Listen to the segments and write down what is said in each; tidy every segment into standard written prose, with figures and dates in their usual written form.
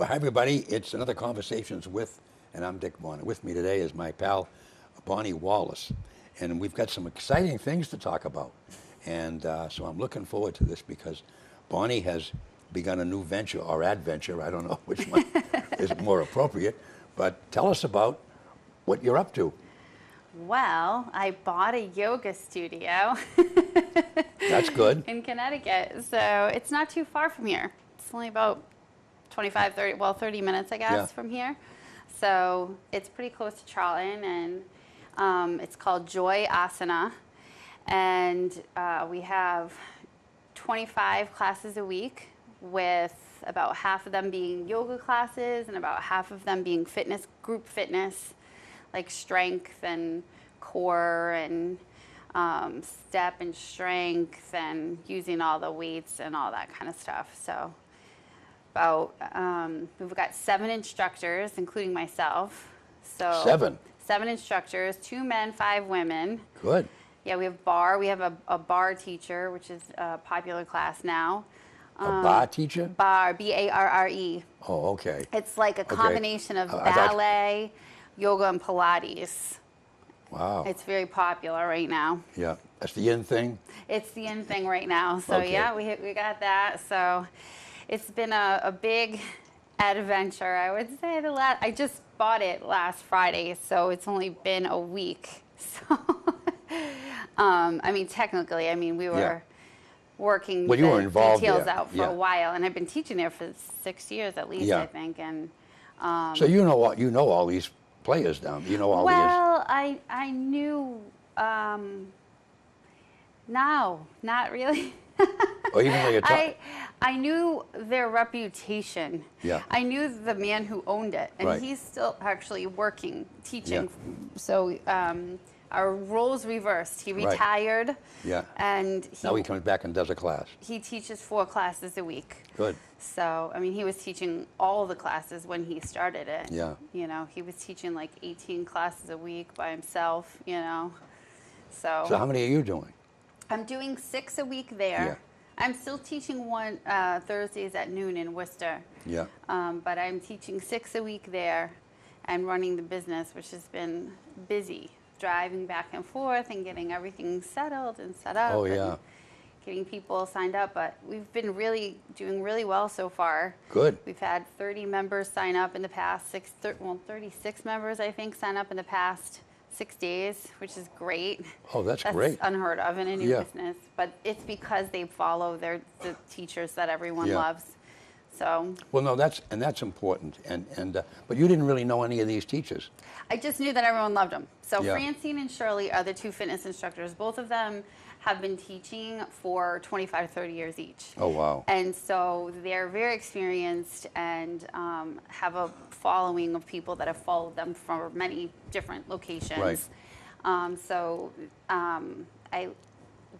Well, hi everybody. It's another Conversations with, and I'm Dick Bonner. With me today is my pal, Bonnie Wallace. And we've got some exciting things to talk about. And so I'm looking forward to this because Bonnie has begun a new venture or adventure. I don't know which one is more appropriate. But tell us about what you're up to. Well, I bought a yoga studio That's good. in Connecticut, so it's not too far from here. It's only about 30 minutes, I guess, Yeah. from here. So it's pretty close to Charlton, and it's called Joy Asana. And we have 25 classes a week, with about half of them being yoga classes and about half of them being fitness, group fitness, like strength and core and step and strength and using all the weights and all that kind of stuff. So we've got 7 instructors, including myself. So 7? 7 instructors, 2 men, 5 women. Good. Yeah, we have barre. We have a barre teacher, which is a popular class now. A bar teacher? Barre, B-A-R-R-E. Oh, okay. It's like a Okay. combination of I thought- ballet, yoga, and Pilates. Wow. It's very popular right now. Yeah. That's the in thing? It's the in thing right now. So Okay. yeah, we got that. So it's been a big adventure, I would say. I just bought it last Friday, so it's only been a week. So I mean, technically, we were Yeah. working Well, you were the involved details there. out for Yeah. a while, and I've been teaching there for 6 years at least, Yeah. I think. And So you know all these players down. You know all these. well, I knew. No, not really. Or even though you're talking. I knew their reputation. Yeah. I knew the man who owned it, and Right. he's still actually working, teaching. Yeah. So our roles reversed. He Right. retired, Yeah. and Now he comes back and does a class. he teaches 4 classes a week. Good. So, he was teaching all the classes when he started it. Yeah. He was teaching like 18 classes a week by himself, So, So how many are you doing? I'm doing 6 a week there. Yeah. I'm still teaching one Thursdays at noon in Worcester. Yeah. But I'm teaching 6 a week there and running the business, which has been busy, driving back and forth and getting everything settled and set up. Oh, and yeah. getting people signed up. But we've been doing really well so far. Good. We've had 30 members sign up in the past 36 members, I think, sign up in the past 6 days, which is great. Oh, that's That's great. unheard of in a new Yeah. business. But it's because they follow the teachers that everyone Yeah. loves. So Well, no, that's important. And but you didn't really know any of these teachers. I just knew that everyone loved them. So Yeah. Francine and Shirley are the 2 fitness instructors. Both of them have been teaching for 25, 30 years each. Oh, wow. And so they're very experienced and have a following of people that have followed them from many different locations. Right. So I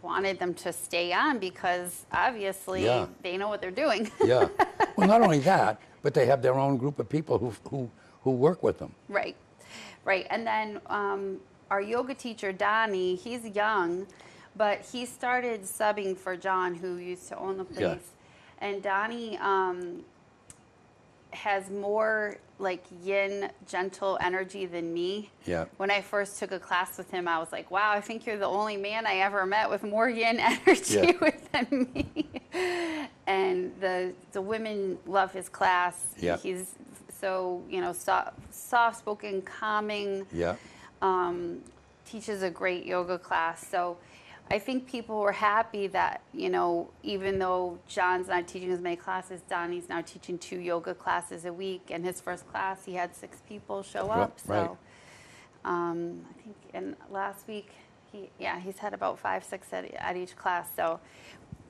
wanted them to stay on because obviously Yeah. they know what they're doing. Yeah. Well, not only that, but they have their own group of people who work with them. Right, right. And then our yoga teacher, Donnie, he's young, but he started subbing for John, who used to own the place. Yeah. And Donnie has more like yin, gentle energy than me. Yeah. When I first took a class with him, I was like, wow, I think you're the only man I ever met with more yin energy Yeah. than me. And the women love his class. Yeah. He's so, soft-spoken, calming, Yeah. teaches a great yoga class. So I think people were happy that, even though John's not teaching as many classes, Donnie's now teaching 2 yoga classes a week. And his first class, he had 6 people show up. Right. So I think last week, he's had about 5, 6 at each class. So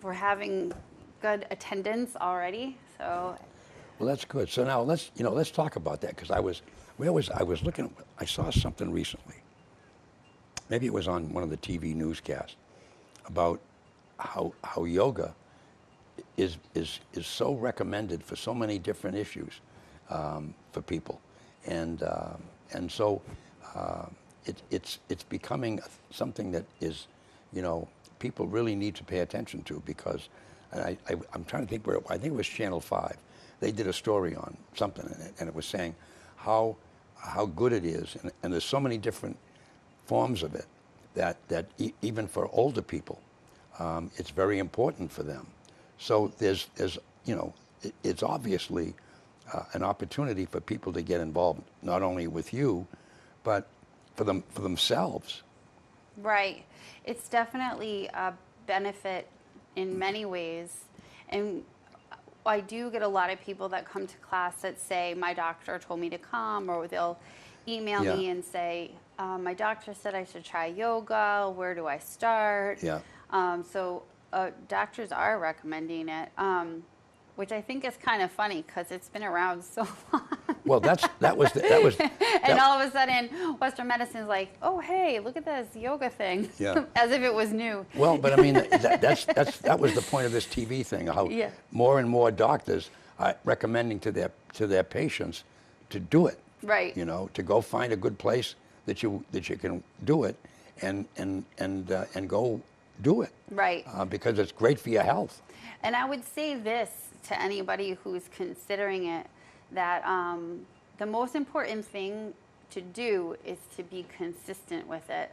we're having good attendance already. So Well, that's good. So now let's talk about that because I was looking. I saw something recently. Maybe it was on one of the TV newscasts about how yoga is so recommended for so many different issues for people, and so it's becoming something that is, people really need to pay attention to because I'm trying to think where I think it was Channel 5 they did a story on something in it, and it was saying how good it is, and there's so many different forms of it that even for older people, it's very important for them. So there's it's obviously an opportunity for people to get involved, not only with you, but for themselves. Right. It's definitely a benefit in many ways. And I do get a lot of people that come to class that say, my doctor told me to come, or they'll email Yeah. me and say, my doctor said I should try yoga. Where do I start? Yeah. So doctors are recommending it, which I think is kind of funny because it's been around so long. Well, that was And all of a sudden, Western medicine is like, oh, hey, look at this yoga thing. Yeah. As if it was new. well, but I mean that was the point of this TV thing. How Yeah. more and more doctors are recommending to their patients to do it. Right. You know, to go find a good place that you can do it, and go do it. Right. Because it's great for your health. And I would say this to anybody who's considering it, that the most important thing to do is to be consistent with it.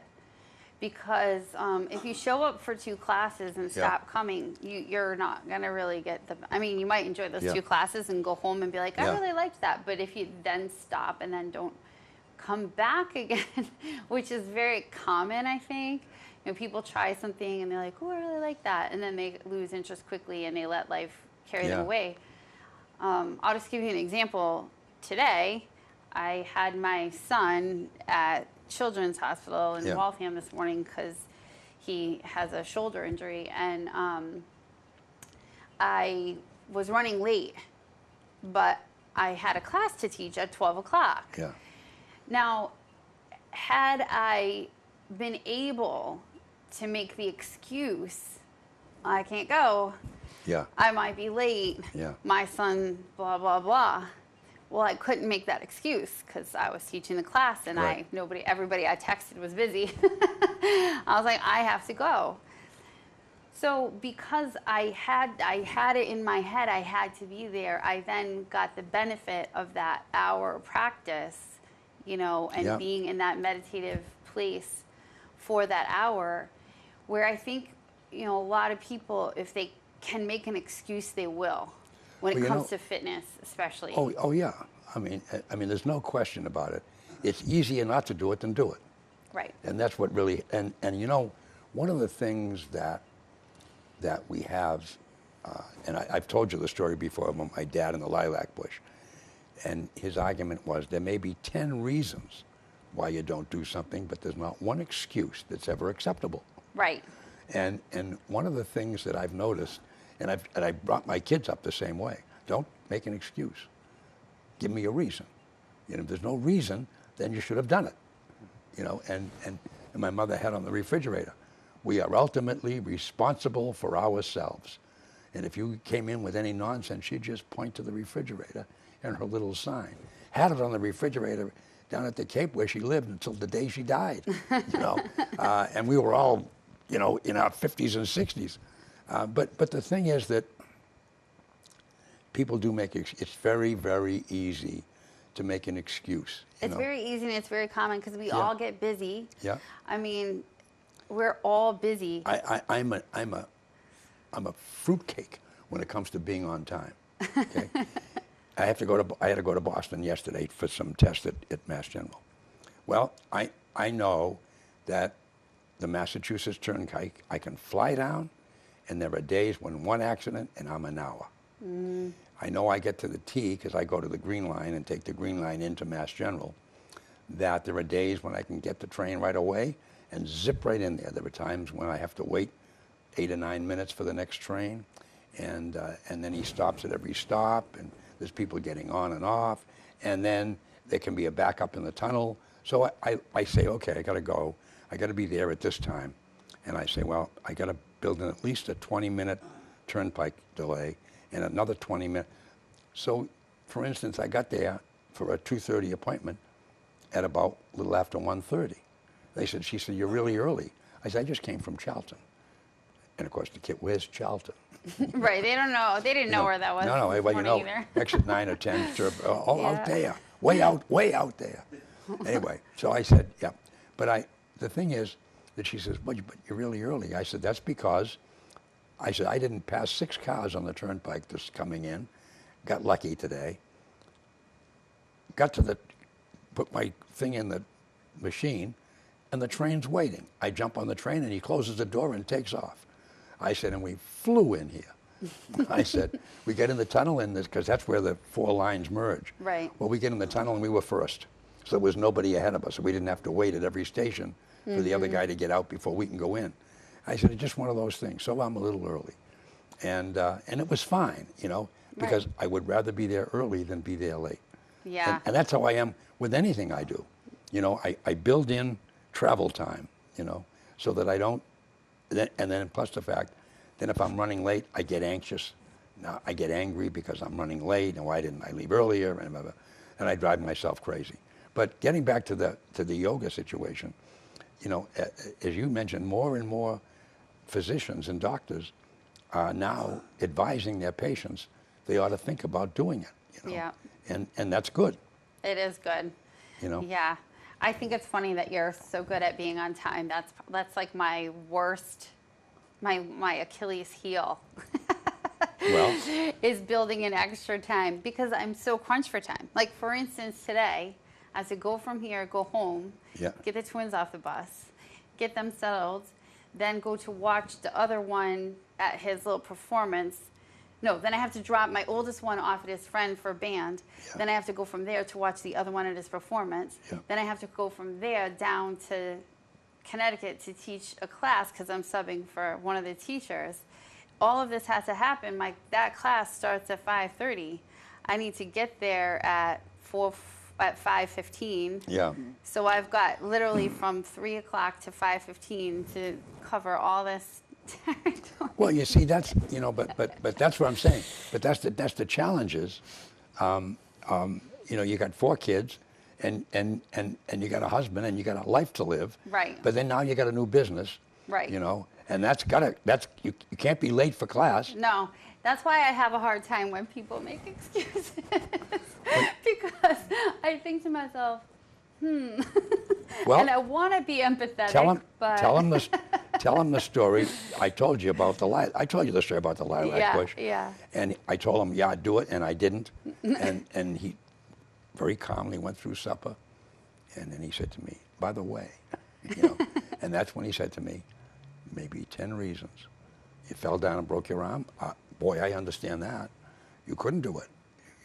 Because if you show up for 2 classes and Yeah. stop coming, you're not going to really get I mean, you might enjoy those Yeah. 2 classes and go home and be like, I Yeah. really liked that. But if you then stop and then don't come back again, which is very common, I think. You know, people try something and they're like, oh, I really like that. And then they lose interest quickly and they let life carry them Yeah. away. I'll just give you an example. Today, I had my son at Children's Hospital in Yeah. Waltham this morning because he has a shoulder injury. And I was running late, but I had a class to teach at 12 o'clock. Yeah. Now, had I been able to make the excuse, I can't go, Yeah. I might be late, Yeah. my son, blah, blah, blah. Well, I couldn't make that excuse because I was teaching the class and Right. everybody I texted was busy. I was like, I have to go. So because I had it in my head, I had to be there, I then got the benefit of that hour practice, and Yeah. being in that meditative place for that hour, where I think, a lot of people, if they can make an excuse, they will, when Well, it you comes know- to fitness, especially. Oh yeah. I mean, there's no question about it. It's easier not to do it than do it. Right. And that's what really, and one of the things that we have, and I've told you the story before about my dad in the lilac bush, and his argument was there may be 10 reasons why you don't do something, but there's not one excuse that's ever acceptable. Right. And one of the things that I've noticed, and I brought my kids up the same way, don't make an excuse. Give me a reason. If there's no reason, then you should have done it. And my mother had on the refrigerator, we are ultimately responsible for ourselves. And if you came in with any nonsense, she'd just point to the refrigerator and her little sign. Had it on the refrigerator down at the Cape where she lived until the day she died. And we were all, in our 50s and 60s. But the thing is that people do make it's very, very easy to make an excuse. It's very easy and it's very common because we Yeah. all get busy. Yeah. I mean, we're all busy. I'm a fruitcake when it comes to being on time. Okay? I had to go to Boston yesterday for some tests at Mass General. Well, I know that the Massachusetts Turnpike, I can fly down, and there are days when one accident and I'm an hour. I know I get to the T because I go to the Green Line and take the Green Line into Mass General, that there are days when I can get the train right away and zip right in there. There are times when I have to wait 8 or 9 minutes for the next train, and then he stops at every stop, and there's people getting on and off, and then there can be a backup in the tunnel. So I say, okay, I got to go. I got to be there at this time. And I say, well, I got to build in at least a 20-minute turnpike delay and another 20 minutes. So, for instance, I got there for a 2:30 appointment at about a little after 1:30. She said, you're really early. I said, I just came from Charlton. And of course, the kid, where's Charlton? Right. They don't know. They didn't know where that was. No, this well, you morning know, either. exit 9 or 10, out Yeah. there, way out there. Anyway, so I said, yeah. But the thing is that she says, but you're really early. I said, that's because, I said, I didn't pass 6 cars on the turnpike just coming in. Got lucky today. Got to put my thing in the machine, and the train's waiting. I jump on the train, and he closes the door and takes off. I said, and we flew in here. I said, we get in the tunnel in this, because that's where the 4 lines merge. Right. Well, we get in the tunnel, and we were first. So there was nobody ahead of us. So we didn't have to wait at every station for the other guy to get out before we can go in. I said, it's just one of those things. So I'm a little early. And it was fine, you know, because Right. I would rather be there early than be there late. Yeah. And that's how I am with anything I do. You know, I build in travel time, you know, so that I don't, and then plus the fact, then if I'm running late, I get anxious. Now I get angry because I'm running late, and why didn't I leave earlier, and I drive myself crazy. But getting back to the yoga situation, you know, as you mentioned, more and more physicians and doctors are now advising their patients they ought to think about doing it. You know? Yeah. And that's good. It is good. You know. Yeah. I think it's funny that you're so good at being on time. That's like my worst, my Achilles heel. Well, is building in extra time because I'm so crunched for time. Like for instance, today, I had to go from here, go home, Yeah. get the twins off the bus, get them settled, then go to watch the other one at his little performance. No, then I have to drop my oldest one off at his friend for band. Yeah. Then I have to go from there to watch the other one at his performance. Yeah. Then I have to go from there down to Connecticut to teach a class because I'm subbing for one of the teachers. All of this has to happen. That class starts at 5:30. I need to get there at 5:15. yeah. So I've got literally from 3 o'clock to 5:15 to cover all this territory. Well, you see, that's, you know, but that's what I'm saying. But that's the challenges. You know, you got 4 kids, and you got a husband, and you got a life to live. Right. But then now you got a new business. Right. You know, and you can't be late for class. No, that's why I have a hard time when people make excuses. Because I think to myself, Well, and I want to be empathetic, but tell him the story. I told you about I told you the story about the lilac Yeah, bush. yeah. And I told him, yeah, I'd do it, and I didn't. and he very calmly went through supper, and then he said to me, by the way, you know, and that's when he said to me, maybe 10 reasons. You fell down and broke your arm? Boy, I understand that. You couldn't do it.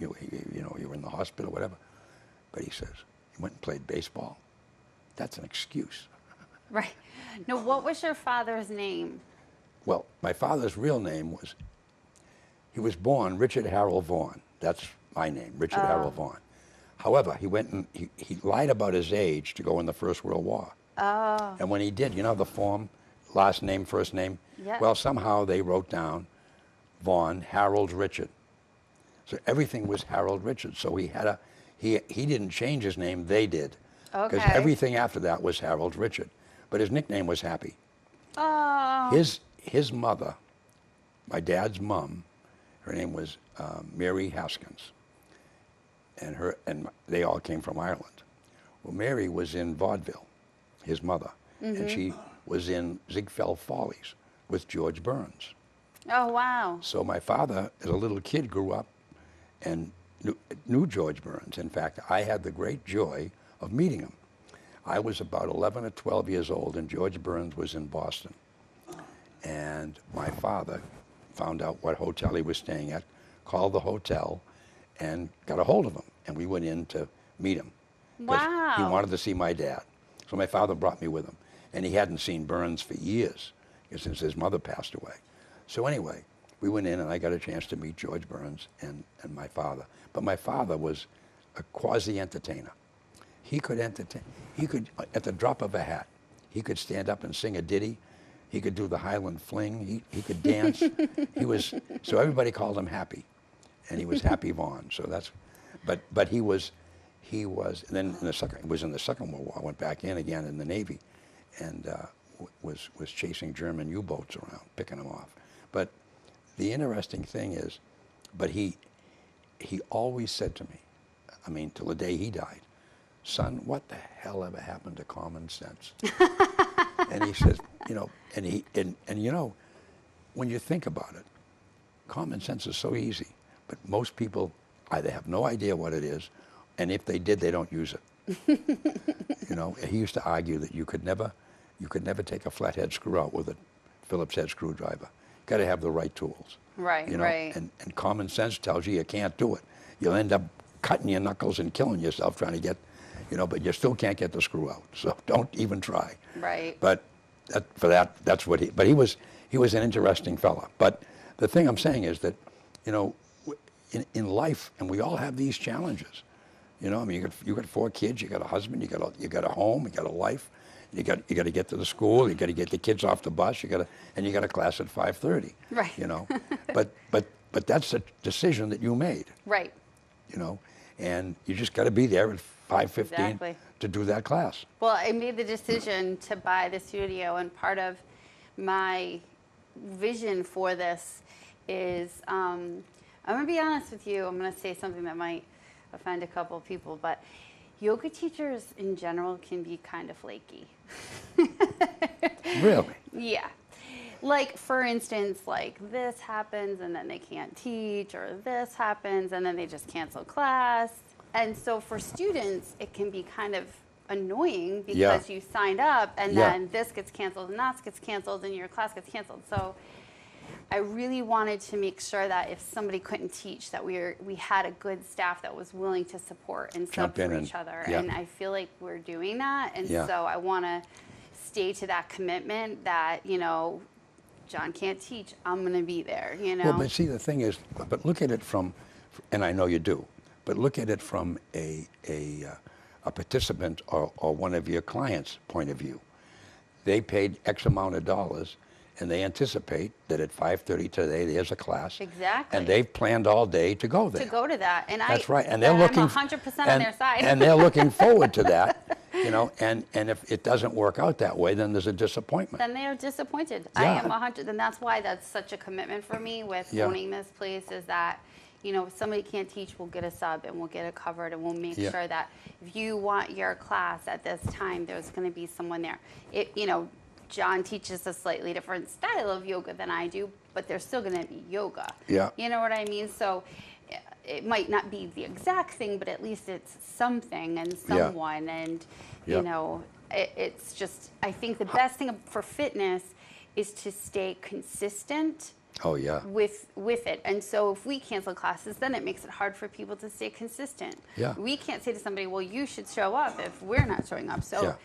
You know, you were in the hospital, whatever. But he says, you went and played baseball? That's an excuse. right. No, what was your father's name? Well, my father's real name he was born Richard Harold Vaughan. That's my name, Richard Harold Vaughan. However, he went and he lied about his age to go in the First World War. Oh. And when he did, you know the form, last name, first name? Yeah. Well, somehow they wrote down Vaughan, Harold Richard. So everything was Harold Richard. So he didn't change his name, they did. Because Okay. everything after that was Harold Richard. But his nickname was Happy. Oh. His mother, my dad's mom, her name was Mary Haskins. And they all came from Ireland. Well, Mary was in vaudeville, his mother. And she was in Ziegfeld Follies with George Burns. Oh, wow. So my father, as a little kid, grew up and knew George Burns. In fact, I had the great joy of meeting him. I was about 11 or 12 years old, and George Burns was in Boston. And my father found out what hotel he was staying at, called the hotel, and got a hold of him. And we went in to meet him. 'Cause Wow. He wanted to see my dad. So my father brought me with him. And he hadn't seen Burns for years, since his mother passed away. So anyway, we went in, and I got a chance to meet George Burns and my father. But my father was a quasi-entertainer. He could entertain. He could, at the drop of a hat, he could stand up and sing a ditty. He could do the Highland Fling. He could dance. So everybody called him Happy, and he was Happy Vaughan. So but he was, and then he was in the Second World War. I went back in again in the Navy, and was chasing German U-boats around, picking them off. But the interesting thing is, but he always said to me, I mean, till the day he died, son, what the hell ever happened to common sense? And he says, you know, and you know, when you think about it, common sense is so easy, but most people either have no idea what it is, and if they did, they don't use it. You know, he used to argue that you could never take a flathead screw out with a Phillips head screwdriver. Got to have the right tools. Right, you know? right. And common sense tells you can't do it. You'll end up cutting your knuckles and killing yourself trying to get, you know, but you still can't get the screw out. So don't even try. Right. But that's what but he was an interesting fella. But the thing I'm saying is that, you know, in life, and we all have these challenges. You know, I mean, you got 4 kids, you got a husband, you got a home, you got a life. You got to get to the school. You got to get the kids off the bus. You got a class at 5:30. Right. You know, but that's a decision that you made. Right. You know, and you just got to be there at 5:15 Exactly. to do that class. Well, I made the decision to buy the studio, and part of my vision for this is, I'm going to be honest with you. I'm going to say something that might offend a couple of people, but yoga teachers in general can be kind of flaky. Really? Yeah. Like, for instance, like this happens and then they can't teach, or this happens and then they just cancel class. And so for students, it can be kind of annoying because you signed up and then this gets canceled and that gets canceled and your class gets canceled. So I really wanted to make sure that if somebody couldn't teach, that we had a good staff that was willing to support and sub for each other. And I feel like we're doing that. And so I want to stay to that commitment that, you know, John can't teach, I'm going to be there, you know. Well, but see, the thing is, but look at it from, and I know you do, but look at it from a participant or one of your clients' point of view. They paid X amount of dollars, and they anticipate that at 5:30 today there's a class. Exactly. And they've planned all day to go there. To go to that. And that's right. And they're looking. I'm 100% on their side. And they're looking forward to that, you know. And if it doesn't work out that way, then there's a disappointment. Then they are disappointed. Yeah. I am 100, and that's why that's such a commitment for me with owning this place, is that, you know, if somebody can't teach, we'll get a sub and we'll get it covered, and we'll make sure that if you want your class at this time, there's going to be someone there. You know, John teaches a slightly different style of yoga than I do, but there's still going to be yoga. Yeah. You know what I mean? So it might not be the exact thing, but at least it's something and someone. And, you know, it's just, I think the best thing for fitness is to stay consistent. Oh, yeah. With it. And so if we cancel classes, then it makes it hard for people to stay consistent. Yeah. We can't say to somebody, well, you should show up if we're not showing up. So,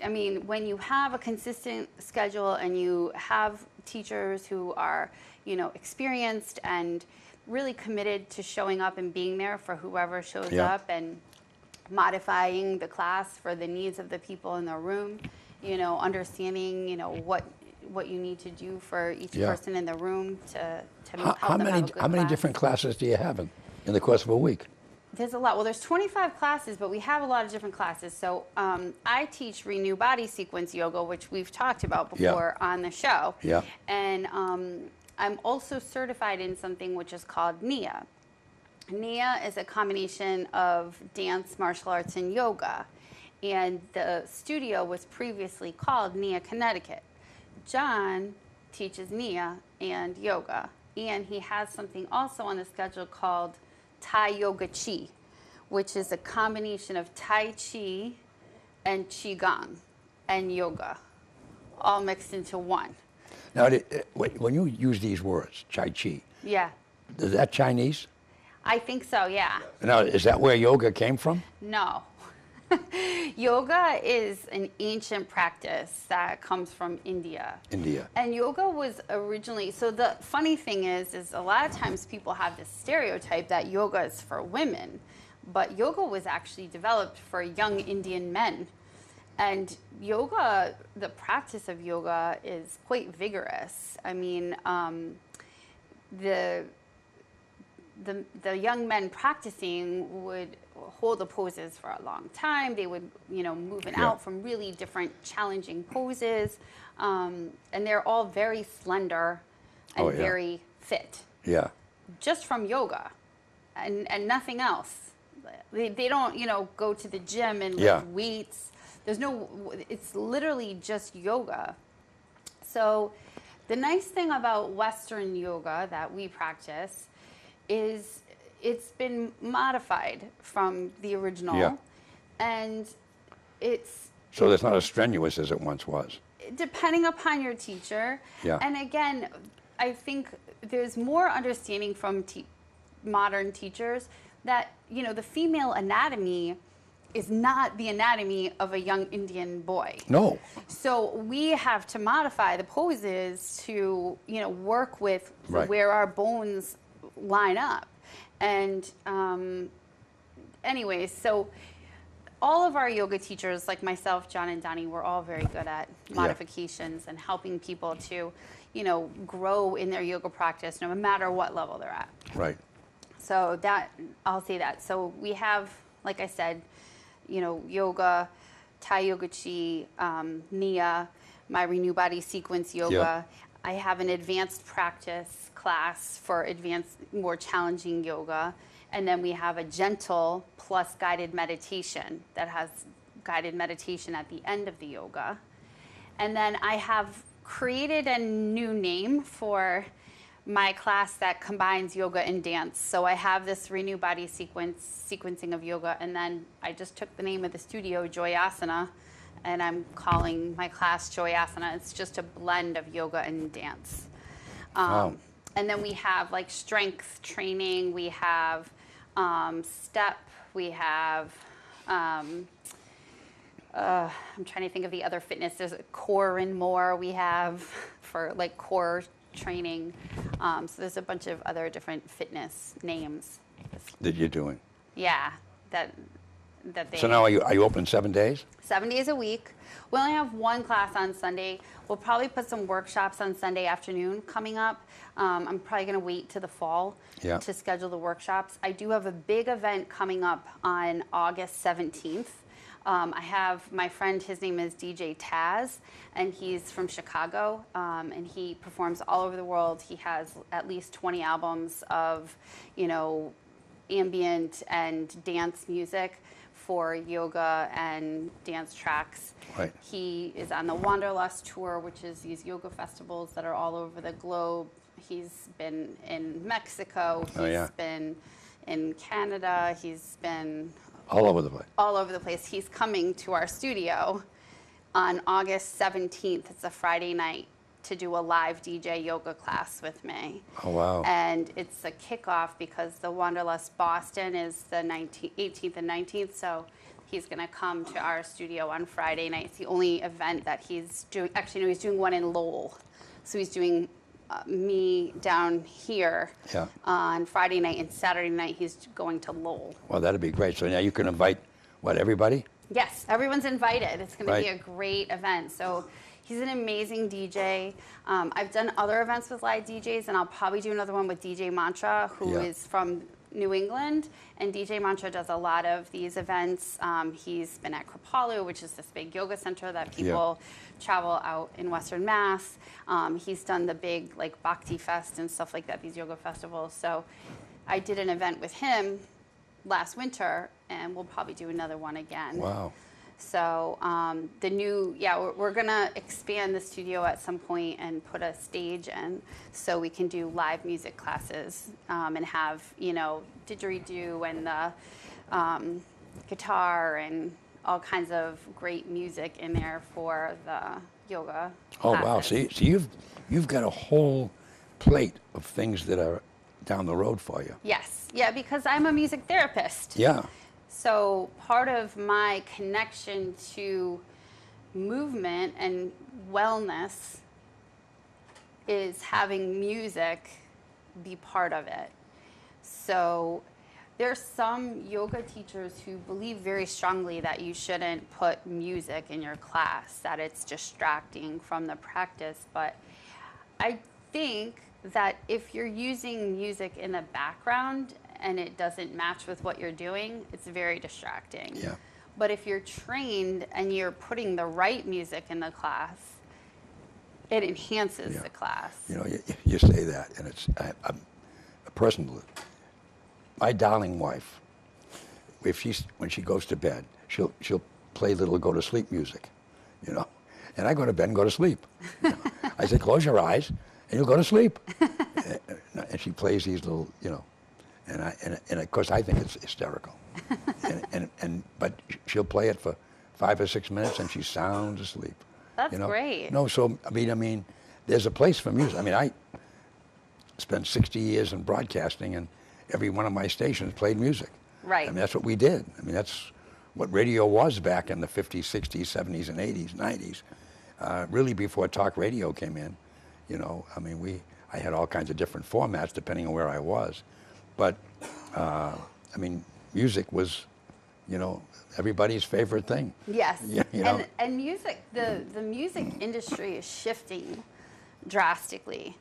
I mean, when you have a consistent schedule and you have teachers who are, you know, experienced and really committed to showing up and being there for whoever shows up and modifying the class for the needs of the people in the room, you know, understanding, you know, what you need to do for each person in the room to help them have a good How many class. different classes do you have in the course of a week? There's a lot. Well, there's 25 classes, but we have a lot of different classes. So I teach Renew Body Sequence Yoga, which we've talked about before on the show. Yeah. And I'm also certified in something which is called NIA. NIA is a combination of dance, martial arts, and yoga. And the studio was previously called NIA Connecticut. John teaches NIA and yoga. And he has something also on the schedule called Tai Yoga Chi, which is a combination of Tai Chi and Qigong and yoga, all mixed into one. Now, when you use these words, Chai Chi, Yeah, is that Chinese? I think so, yeah. Now, is that where yoga came from? No. Yoga is an ancient practice that comes from India. India. And yoga was originally, so the funny thing is a lot of times people have this stereotype that yoga is for women, but yoga was actually developed for young Indian men. And yoga, the practice of yoga is quite vigorous. I mean, the young men practicing would hold the poses for a long time. They would, move in Yeah. out from really different challenging poses. And they're all very slender and Oh, yeah. very fit, Yeah. just from yoga and nothing else. They don't, go to the gym and lift Yeah. weights. It's literally just yoga. So the nice thing about Western yoga that we practice is it's been modified from the original. Yeah. And it's So it's not as strenuous as it once was. depending upon your teacher. Yeah. And again, I think there's more understanding from modern teachers that, the female anatomy is not the anatomy of a young Indian boy. No. So we have to modify the poses to, work with Right. where our bones line up. And anyways, so all of our yoga teachers, like myself, John, and Donnie, we're all very good at modifications and helping people to, grow in their yoga practice no matter what level they're at. Right. So that, I'll say that. So we have, like I said, yoga, Thai Yoga Chi, Nia, my Renew Body Sequence Yoga. Yeah. I have an advanced practice class for advanced, more challenging yoga. And then we have a gentle plus guided meditation that has guided meditation at the end of the yoga. And then I have created a new name for my class that combines yoga and dance. So I have this Renew Body sequencing of yoga, and then I just took the name of the studio, Joyasana, and I'm calling my class Joyasana. It's just a blend of yoga and dance. Wow. And then we have like strength training, we have step, we have, I'm trying to think of the other fitness. There's core and more we have for like core training. So there's a bunch of other different fitness names. That you're doing. Yeah, that they. So now are you open 7 days? 7 days a week. We only have one class on Sunday. We'll probably put some workshops on Sunday afternoon coming up. I'm probably going to wait to the fall to schedule the workshops. I do have a big event coming up on August 17th. I have my friend, his name is DJ Taz, and he's from Chicago, and he performs all over the world. He has at least 20 albums of, ambient and dance music for yoga and dance tracks. Right. He is on the Wanderlust tour, which is these yoga festivals that are all over the globe. He's been in Mexico. He's been in Canada. He's been All over the place. all over the place. He's coming to our studio on August 17th. It's a Friday night to do a live DJ yoga class with me. Oh, wow. And it's a kickoff because the Wanderlust Boston is the 18th and 19th. So he's going to come to our studio on Friday night. It's the only event that he's doing. Actually, no, he's doing one in Lowell. So he's doing me down here on Friday night, and Saturday night he's going to Lowell. Well, that'd be great. So now you can invite, everybody? Yes, everyone's invited. It's going to be Right. a great event. So he's an amazing DJ. I've done other events with live DJs, and I'll probably do another one with DJ Mantra, who is from New England. And DJ Mantra does a lot of these events. He's been at Kripalu, which is this big yoga center that people travel out in Western Mass. He's done the big like Bhakti Fest and stuff like that, these yoga festivals. So I did an event with him last winter, and we'll probably do another one again. Wow. So we're gonna expand the studio at some point and put a stage in, so we can do live music classes and have didgeridoo and the guitar and all kinds of great music in there for the yoga Oh, wow. classes. See, you've got a whole plate of things that are down the road for you. Yes, yeah, because I'm a music therapist. Yeah. So part of my connection to movement and wellness is having music be part of it. So there's some yoga teachers who believe very strongly that you shouldn't put music in your class, that it's distracting from the practice. But I think that if you're using music in the background and it doesn't match with what you're doing, it's very distracting. Yeah. But if you're trained and you're putting the right music in the class, it enhances Yeah. the class. You know, you say that, and I'm a personal. My darling wife, when she goes to bed, she'll play little go to sleep music, you know, and I go to bed and go to sleep. You know? I say, close your eyes, and you'll go to sleep. And she plays these little, you know, and of course I think it's hysterical. But she'll play it for 5 or 6 minutes, and she's sound asleep. That's You know? great. No, so I mean, there's a place for music. I mean, I spent 60 years in broadcasting, and every one of my stations played music. Right. I mean, that's what we did. I mean, that's what radio was back in the 50s, 60s, 70s, and 80s, 90s. Really before talk radio came in. You know, I mean, I had all kinds of different formats depending on where I was. But, I mean, music was, you know, everybody's favorite thing. Yes. Yeah, you know. And music, the music industry is shifting drastically.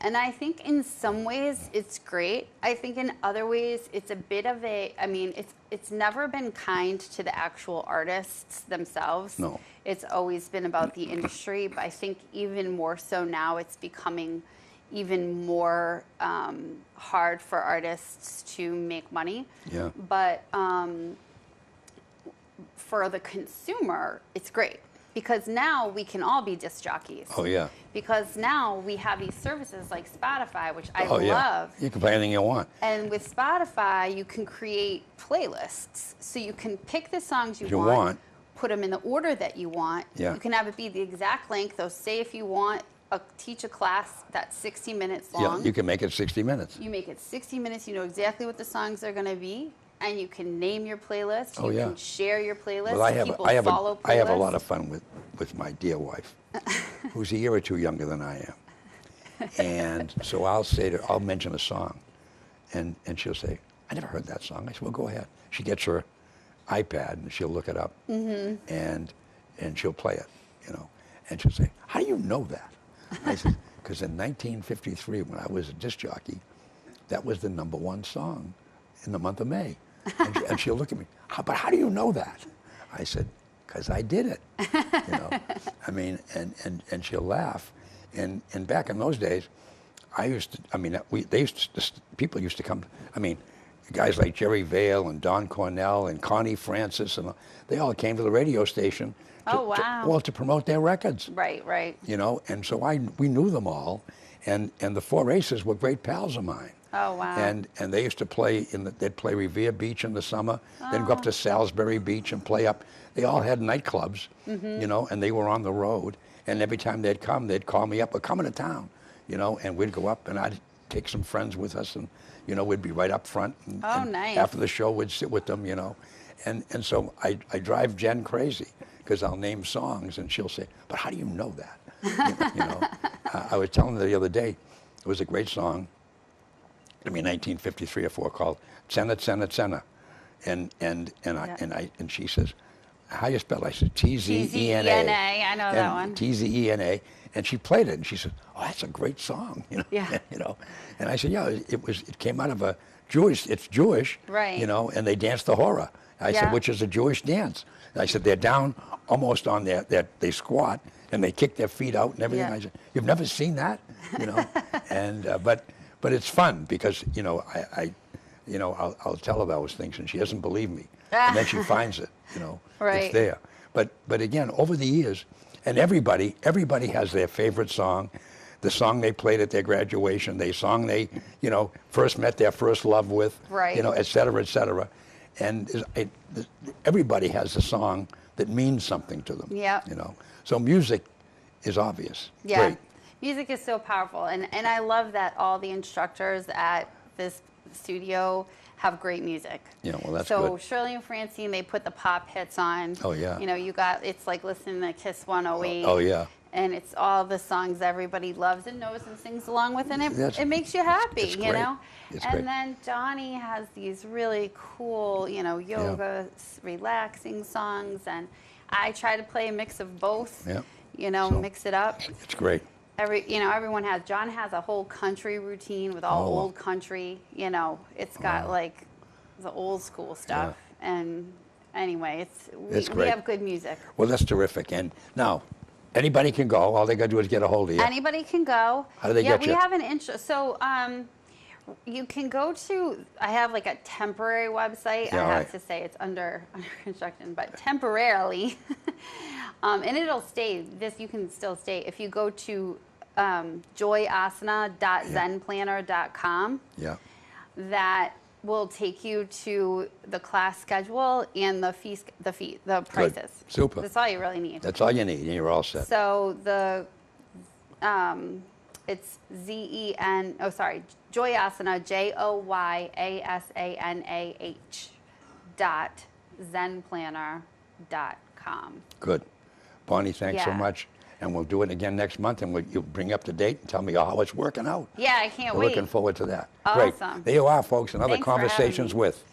And I think in some ways it's great. I think in other ways it's a bit of I mean, it's never been kind to the actual artists themselves. No. It's always been about the industry, but I think even more so now it's becoming even more hard for artists to make money. Yeah. But for the consumer, it's great because now we can all be disc jockeys. Oh, yeah. Because now we have these services like Spotify, which I Oh, yeah. love. You can play anything you want. And with Spotify, you can create playlists. So you can pick the songs you You want, want. put them in the order that you want. Yeah. You can have it be the exact length. So say if you want teach a class that's 60 minutes long. Yeah, you can make it 60 minutes. You make it 60 minutes. You know exactly what the songs are going to be. And you can name your playlist. Oh, you yeah. can share your playlist. Well, People I have follow I have a playlists. lot of fun with my dear wife, who's a year or two younger than I am. And so I'll mention a song, and she'll say, I never heard that song. I said, well, go ahead. She gets her iPad and she'll look it up, and she'll play it, you know. And she'll say, how do you know that? I said, because in 1953, when I was a disc jockey, that was the #1 song in the month of May. And she'll look at me, but how do you know that? I said, because I did it. You know, I mean, and she'll laugh. And back in those days, people used to come, I mean, guys like Jerry Vale and Don Cornell and Connie Francis, and they all came to the radio station to promote their records. Right, right. You know, and so we knew them all, and the Four Aces were great pals of mine. Oh, wow. And they used to play they'd play Revere Beach in the summer, then go up to Salisbury Beach and play up. They all had nightclubs, you know, and they were on the road. And every time they'd come, they'd call me up, we're coming to town, you know, and we'd go up and I'd take some friends with us and, you know, we'd be right up front. And Nice. After the show, we'd sit with them, you know. And so I drive Jen crazy because I'll name songs and she'll say, but how do you know that? You know, I was telling her the other day, it was a great song. I mean, 1953 or 4 called Tsena Tsena Tsena, and she says, how you spell it? I said Tzena. Tzena, I know that one. Tzena, and she played it, and she said, oh, that's a great song, you know. Yeah. You know, and I said, yeah, it came out of it's Jewish, Right. You know, and they danced the hora. I said, which is a Jewish dance. And I said, they're down almost on they squat and they kick their feet out and everything. Yeah. I said, you've never seen that, you know, and but it's fun because, you know, I'll tell her those things and she doesn't believe me. And then she finds it, you know, Right. it's there. But again, over the years, and everybody has their favorite song, the song they played at their graduation, the song they, you know, first met their first love with, Right. you know, et cetera, et cetera. And everybody has a song that means something to them, Yep. you know. So music is obvious. Yeah. Great. Music is so powerful. And I love that all the instructors at this studio have great music. Yeah, well, that's so good. Shirley and Francine, they put the pop hits on. Oh, yeah. You know, it's like listening to Kiss 108. Oh, yeah. And it's all the songs everybody loves and knows and sings along with, and it makes you happy, it's you great. know? It's and great. then Donnie has these really cool, you know, yoga, relaxing songs, and I try to play a mix of both, Yeah. you know, So- mix it up. It's great. everyone has. John has a whole country routine with all Oh. old country. It's got like the old school stuff. And anyway, It's we great. have good music. Well, that's terrific. And now, anybody can go. All they got to do is get a hold of you. Anybody can go. How do they get we you? have an intro. So you can go to, I have like a temporary website. Yeah, I all have right. to say it's under construction, but temporarily. And it'll stay. You can still stay. If you go to joyasana.zenplanner.com, Yeah. that will take you to the class schedule and the prices. Super. That's all you really need. That's all you need, and you're all set. So it's Joyasana, JOYASANAH.zenplanner.com. Good. Bonnie, thanks so Yeah. much. And we'll do it again next month, and you'll bring up to date and tell me how it's working out. Yeah, I can't We're wait. looking forward to that. Awesome. Great. There you are, folks. Another Thanks for having Conversations me. with